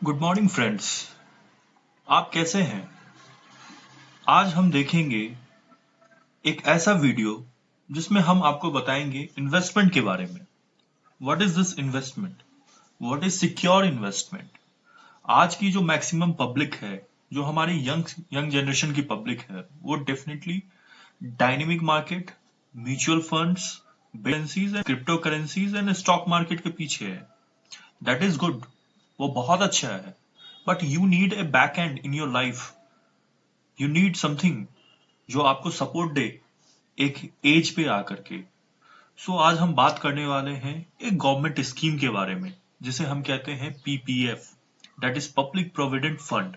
Good morning friends. आप कैसे हैं? आज हम देखेंगे एक ऐसा वीडियो जिसमें हम आपको बताएंगे इन्वेस्टमेंट के बारे में। What is this investment? What is secure investment? आज की जो मैक्सिमम पब्लिक है, जो हमारी यंग यंग जनरेशन की पब्लिक है, वो definitely dynamic market, mutual funds, currencies and crypto currencies and stock market के पीछे है। दैट इज गुड, वो बहुत अच्छा है, but you need a back and in your life. You need something जो आपको सपोर्ट दे एक एज पे आकर के। सो आज हम बात करने वाले हैं एक गवर्नमेंट स्कीम के बारे में, जिसे हम कहते हैं PPF, that is public provident fund.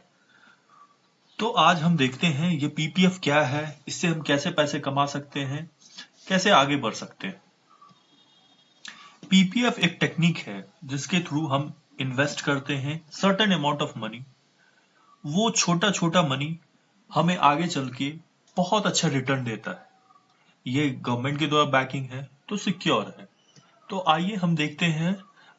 तो आज हम देखते हैं ये पीपीएफ क्या है, इससे हम कैसे पैसे कमा सकते हैं, कैसे आगे बढ़ सकते हैं। पीपीएफ एक टेक्निक है जिसके थ्रू हम इन्वेस्ट करते हैं सर्टेन अमाउंट ऑफ मनी। वो छोटा छोटा मनी हमें आगे चल के बहुत अच्छा रिटर्न देता है। ये गवर्नमेंट के द्वारा बैकिंग है तो सिक्योर है। तो आइए हम देखते हैं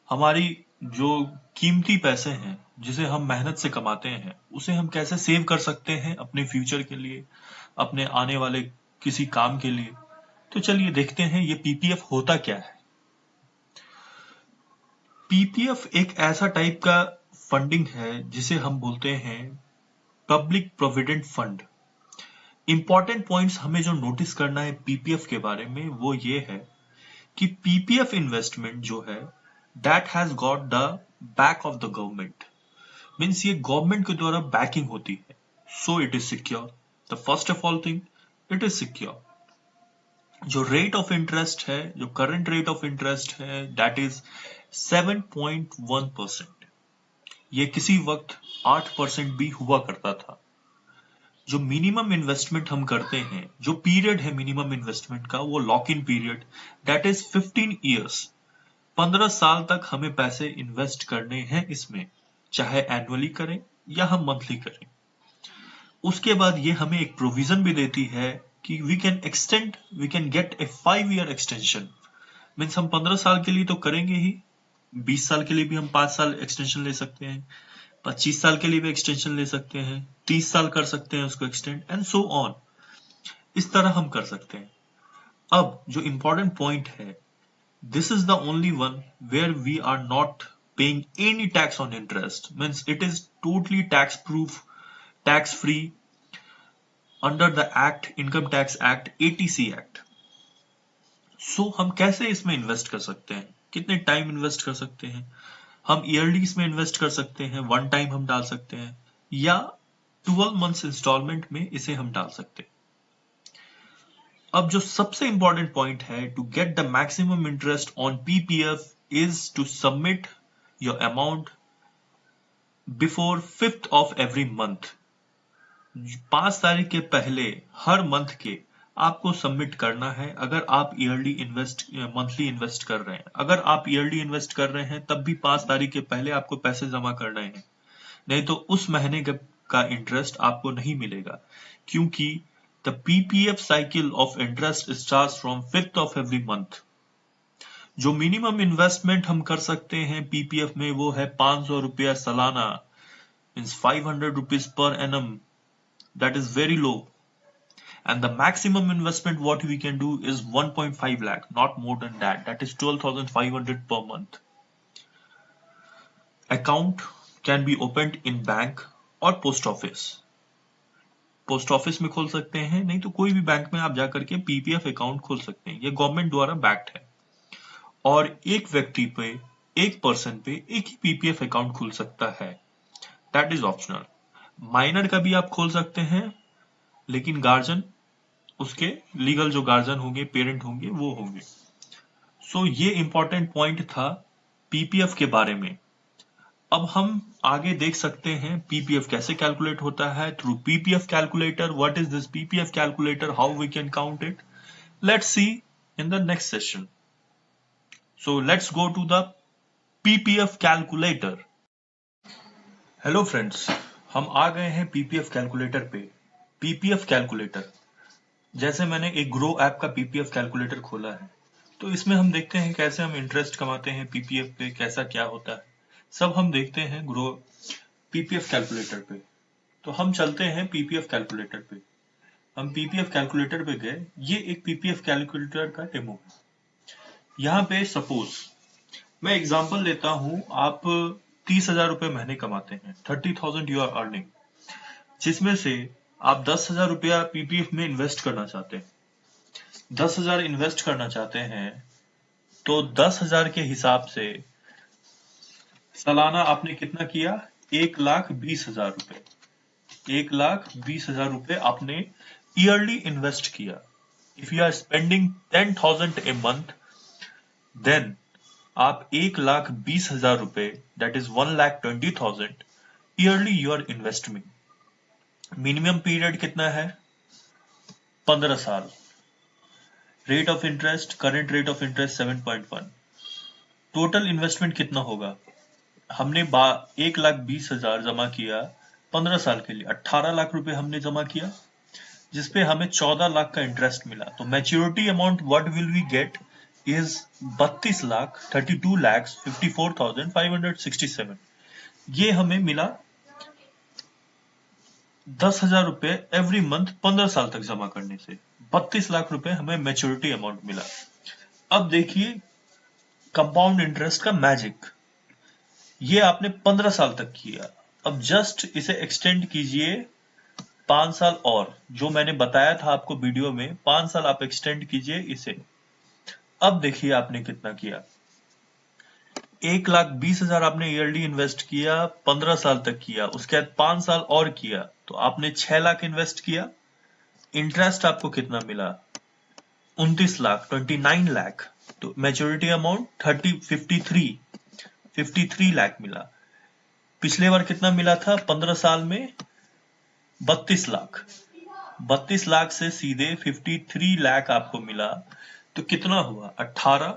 हमारी जो कीमती पैसे हैं जिसे हम मेहनत से कमाते हैं, उसे हम कैसे सेव कर सकते हैं अपने फ्यूचर के लिए, अपने आने वाले किसी काम के लिए। तो चलिए देखते हैं ये पीपीएफ होता क्या है। पीपीएफ एक ऐसा टाइप का फंडिंग है जिसे हम बोलते हैं public provident fund. Important points हमें जो नोटिस करना है पीपीएफ के बारे में वो ये है कि पीपीएफ इन्वेस्टमेंट जो है that has got the back of the government. Means ये गवर्नमेंट के द्वारा बैकिंग होती है, so it is secure. The first of all thing, it is secure. जो रेट ऑफ इंटरेस्ट है, जो करंट रेट ऑफ इंटरेस्ट है, दैट इज 7.1%। ये किसी वक्त 8% भी हुआ करता था। जो मिनिमम इन्वेस्टमेंट हम करते हैं, जो पीरियड है मिनिमम इन्वेस्टमेंट का, वो lock in period that is 15 years. 15 साल तक हमें पैसे इन्वेस्ट करने हैं इसमें, चाहे एनुअली करें या हम मंथली करें। उसके बाद ये हमें एक प्रोविजन भी देती है कि we can get a 5 year extension. Means हम 15 साल के लिए तो करेंगे ही, 20 साल के लिए भी हम 5 साल एक्सटेंशन ले सकते हैं, 25 साल के लिए भी एक्सटेंशन ले सकते हैं, 30 साल कर सकते हैं उसको एक्सटेंड, एंड सो ऑन। इस तरह हम कर सकते हैं। अब जो इंपॉर्टेंट पॉइंट है, this is the only one where we are not paying any tax on interest. Means it is totally tax proof, tax free under the act, income tax act, ATC act. So हम कैसे इसमें invest कर सकते हैं, कितने time invest कर सकते हैं? हम ईयरली इसमें इन्वेस्ट कर सकते हैं, वन टाइम हम डाल सकते हैं, या 12 मंथ्स इंस्टॉलमेंट में इसे हम डाल सकते हैं। अब जो सबसे इंपॉर्टेंट पॉइंट है, to get the maximum interest on PPF is to submit your amount before 5th of every month. 5 तारीख के पहले हर मंथ के आपको सबमिट करना है। अगर आप मंथली इन्वेस्ट कर रहे हैं, अगर आप ईयरली इन्वेस्ट कर रहे हैं, तब भी 5 तारीख के पहले आपको पैसे जमा करने हैं, नहीं तो उस महीने का इंटरेस्ट आपको नहीं मिलेगा, क्योंकि the PPF cycle of interest starts from 5th of every month. जो मिनिमम इन्वेस्टमेंट हम कर सकते हैं पीपीएफ में वो है 500 रुपया सालाना, means 500 rupees per annum. That is very low. And the maximum investment what we can do is 1.5 lakh, not more than that, that is 12,500 per month. Account can be opened in bank और post office. Post office में खोल सकते हैं, नहीं तो कोई भी bank में आप जाकर के पीपीएफ अकाउंट खोल सकते हैं। ये गवर्नमेंट द्वारा बैक्ड है और एक व्यक्ति पे, एक पर्सन पे एक ही पीपीएफ अकाउंट खुल सकता है। That is optional. माइनर का भी आप खोल सकते हैं, लेकिन गार्जियन, उसके लीगल जो गार्जियन होंगे, पेरेंट होंगे, वो होंगे। सो ये इंपॉर्टेंट पॉइंट था पीपीएफ के बारे में। अब हम आगे देख सकते हैं पीपीएफ कैसे कैलकुलेट होता है through PPF calculator. What is this PPF calculator, how we can count it, let's see in the next session. So let's go to the PPF calculator. Hello friends, हम आ गए हैं पीपीएफ कैलकुलेटर पे। PPF calculator, जैसे मैंने एक Groww app का PPF calculator खोला है, तो इसमें हम देखते हैं कैसे हम इंटरेस्ट कमाते हैं पीपीएफ पे, कैसा क्या होता है। सब हम देखते हैं ग्रो पीपीएफ कैलकुलेटर पे। तो हम चलते हैं पीपीएफ कैलकुलेटर पे। हम पीपीएफ कैलकुलेटर पे गए। ये एक पीपीएफ कैलकुलेटर का डेमो है। यहाँ पे सपोज मैं एग्जांपल लेता हूँ, आप 30,000 रुपए महीने कमाते हैं, 30,000 यू आर अर्निंग, जिसमें से आप 10,000 रुपया पीपीएफ में इन्वेस्ट करना चाहते हैं। 10,000 इन्वेस्ट करना चाहते हैं तो 10,000 के हिसाब से सालाना आपने कितना किया? 1,20,000 रुपए। 1,20,000 रुपए आपने ईयरली इन्वेस्ट किया। If you are spending 10,000 a month, then आप 1,20,000 रुपए, that is 1,20,000 yearly you are investment. Minimum period कितना है? 15 साल। Rate of interest, current rate of interest 7.1। Total investment कितना होगा? हमने 1,20,000 जमा किया 15 साल के लिए, 18 लाख रुपए हमने जमा किया, जिसपे हमें 14 लाख का इंटरेस्ट मिला। तो maturity amount what will we get is 32,32,54,567। ये हमें मिला 10,000 रुपए एवरी मंथ 15 साल तक जमा करने से 32 लाख रुपए हमें मैच्योरिटी अमाउंट मिला। अब देखिए कंपाउंड इंटरेस्ट का मैजिक। ये आपने 15 साल तक किया। अब जस्ट इसे एक्सटेंड कीजिए 5 साल और, जो मैंने बताया था आपको वीडियो में, 5 साल आप एक्सटेंड कीजिए इसे। अब देखिए आपने कितना किया। 1,20,000 आपने ईयरली इन्वेस्ट किया, 15 साल तक किया, उसके बाद 5 साल और किया, तो आपने 6 लाख इन्वेस्ट किया। इंटरेस्ट आपको कितना मिला? 29 लाख, 29 लाख। तो मैच्योरिटी अमाउंट 53 लाख मिला। पिछले बार कितना मिला था? 15 साल में 32 लाख। 32 लाख से सीधे 53 लाख आपको मिला। तो कितना हुआ? 18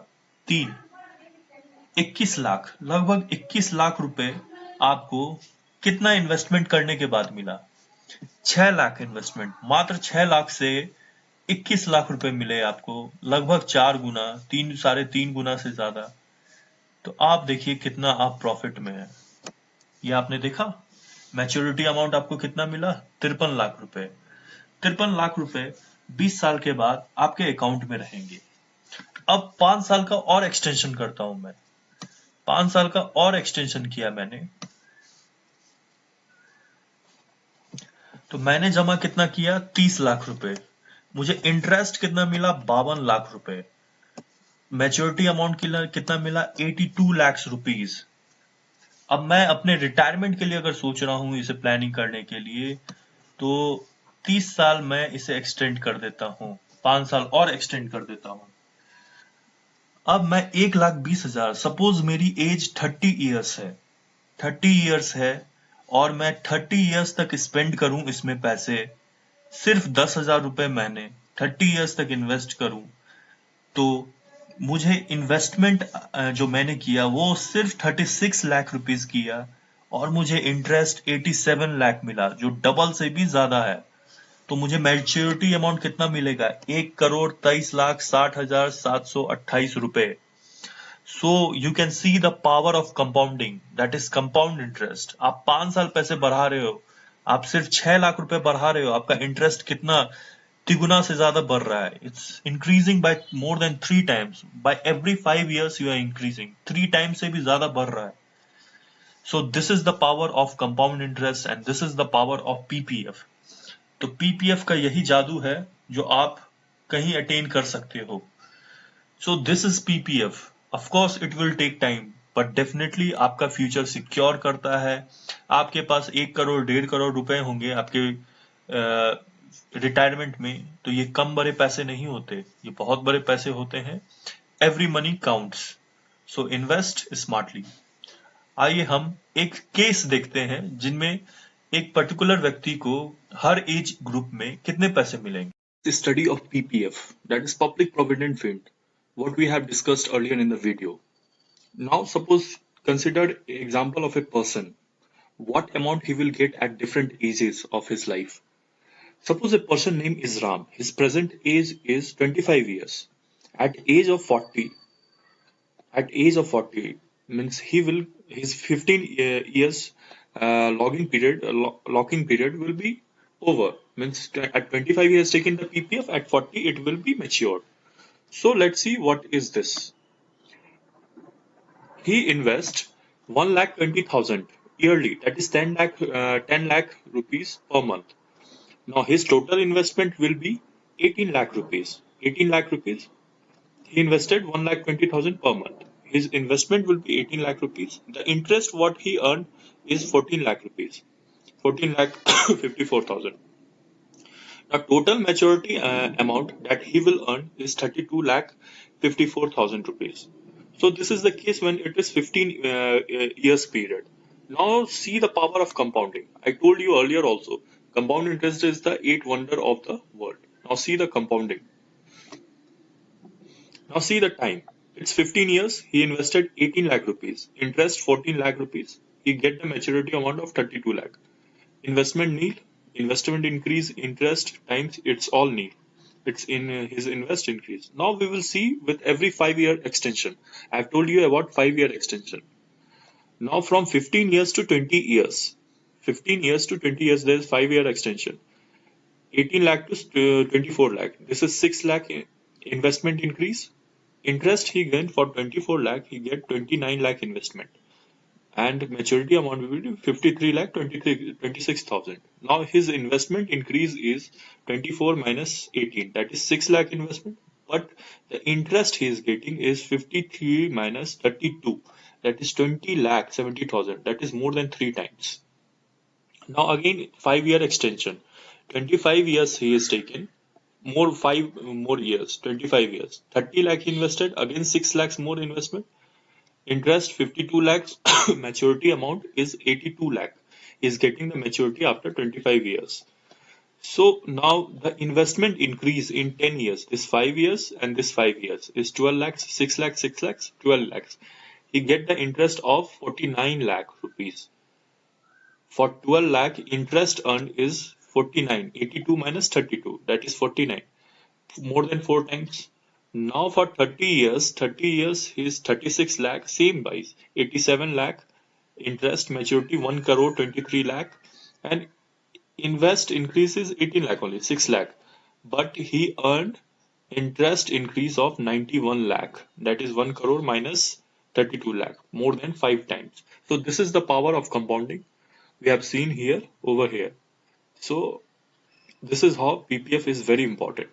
3 21 लाख, लगभग 21 लाख रुपए आपको कितना इन्वेस्टमेंट करने के बाद मिला? 6 लाख इन्वेस्टमेंट। मात्र 6 लाख से 21 लाख रुपए मिले आपको, लगभग 4 गुना, 3.5 गुना से ज्यादा। तो आप देखिए कितना आप प्रॉफिट में है। ये आपने देखा। मैच्योरिटी अमाउंट आपको कितना मिला? 53 लाख रुपए। 53 लाख रुपए 20 साल के बाद आपके अकाउंट में रहेंगे। अब 5 साल का और एक्सटेंशन करता हूं मैं। 5 साल का और एक्सटेंशन किया मैंने। तो मैंने जमा कितना किया? 30 लाख रुपए। मुझे इंटरेस्ट कितना मिला? 52 लाख रुपए। मैच्योरिटी अमाउंट कितना मिला? 82 लाख रुपीज। अब मैं अपने रिटायरमेंट के लिए अगर सोच रहा हूं इसे प्लानिंग करने के लिए, तो 30 साल मैं इसे एक्सटेंड कर देता हूं, 5 साल और एक्सटेंड कर देता हूं। अब मैं 1,20,000, सपोज मेरी एज 30 ईयर्स है, 30 ईयर्स है, और मैं 30 ईयर्स तक स्पेंड करूं इसमें पैसे, सिर्फ 10,000 रुपए महीने 30 ईयर्स तक इन्वेस्ट करूं, तो मुझे इन्वेस्टमेंट जो मैंने किया वो सिर्फ 36 लाख रुपीस किया, और मुझे इंटरेस्ट 87 लाख मिला, जो डबल से भी ज्यादा है। तो मुझे मैच्योरिटी अमाउंट कितना मिलेगा? 1,23,60,728 रुपए। So you can see the power of compounding, that is compound interest. आप 5 साल पैसे बढ़ा रहे हो, आप सिर्फ 6 लाख रुपए बढ़ा रहे हो, आपका इंटरेस्ट कितना तिगुना से ज्यादा बढ़ रहा है। It's increasing by more than 3 times. By every 5 years you are increasing, 3 times से भी ज्यादा बढ़ रहा है। So this is the power of compound interest and this is the power of PPF. तो पीपीएफ का यही जादू है जो आप कहीं अटेन कर सकते हो। So this is PPF. Of course it will take time, but definitely आपका फ्यूचर सिक्योर करता है। आपके पास 1 करोड़ 1.5 करोड़ रुपए होंगे आपके रिटायरमेंट में, तो ये कम बड़े पैसे नहीं होते, ये बहुत बड़े पैसे होते हैं। Every money counts, so invest smartly. आइए हम एक केस देखते हैं जिनमें एक पर्टिकुलर व्यक्ति को हर एज ग्रुप में कितने पैसे मिलेंगे। The study of PPF, that is Public Provident Fund, what we have discussed earlier in the video. Now suppose consider example of a person, what amount he will get at different ages of his life. Suppose a person named is Ram, his present age is 25 years. At age of 40 means he will his 15 years locking period will be over. Means at 25 he has taken the PPF, at 40 it will be matured. So let's see what is this. He invests 1,20,000 yearly, that is 10 lakh rupees per month. Now his total investment will be 18 lakh rupees. 18 lakh rupees. He invested 1,20,000 per month. His investment will be 18 lakh rupees. The interest what he earned is 14 lakh rupees. 14 lakh 54,000. Now total maturity amount that he will earn is 32 lakh 54,000 rupees. So this is the case when it is 15 years period. Now see the power of compounding. I told you earlier also, compound interest is the eighth wonder of the world. Now see the compounding. Now see the time. It's 15 years. He invested 18 lakh rupees. Interest 14 lakh rupees. He get the maturity amount of 32 lakh. Investment nil. Investment increase, interest times, it's all nil. It's in his invest increase. Now we will see with every 5-year extension. I've told you about 5-year extension. Now from 15 years to 20 years. 15 years to 20 years, there is 5-year extension. 18 lakh to 24 lakh. This is 6 lakh investment increase. Interest he gained for 24 lakh, he get 29 lakh investment. And maturity amount will be 53 lakh 26,000. Now his investment increase is 24 minus 18, that is 6 lakh investment. But the interest he is getting is 53 minus 32, that is 20 lakh 70,000. That is more than 3 times. Now again 5-year extension. 25 years he has taken, more 5 more years, 25 years. 30 lakh invested, again 6 lakhs more investment. Interest 52 lakhs, maturity amount is 82 lakh. He is getting the maturity after 25 years. So now the investment increase in 10 years, this 5 years and this 5 years is 12 lakhs, 6 lakhs, 6 lakhs, 12 lakhs. He get the interest of 49 lakh rupees. For 12 lakh, interest earned is 49. 82 minus 32, that is 49. More than 4 times. Now for 30 years he is 36 lakh, same buys, 87 lakh, interest maturity 1 crore 23 lakh, and invest increases 18 lakh only, 6 lakh. But he earned interest increase of 91 lakh, that is 1 crore minus 32 lakh, more than 5 times. So this is the power of compounding we have seen here over here. So this is how PPF is very important.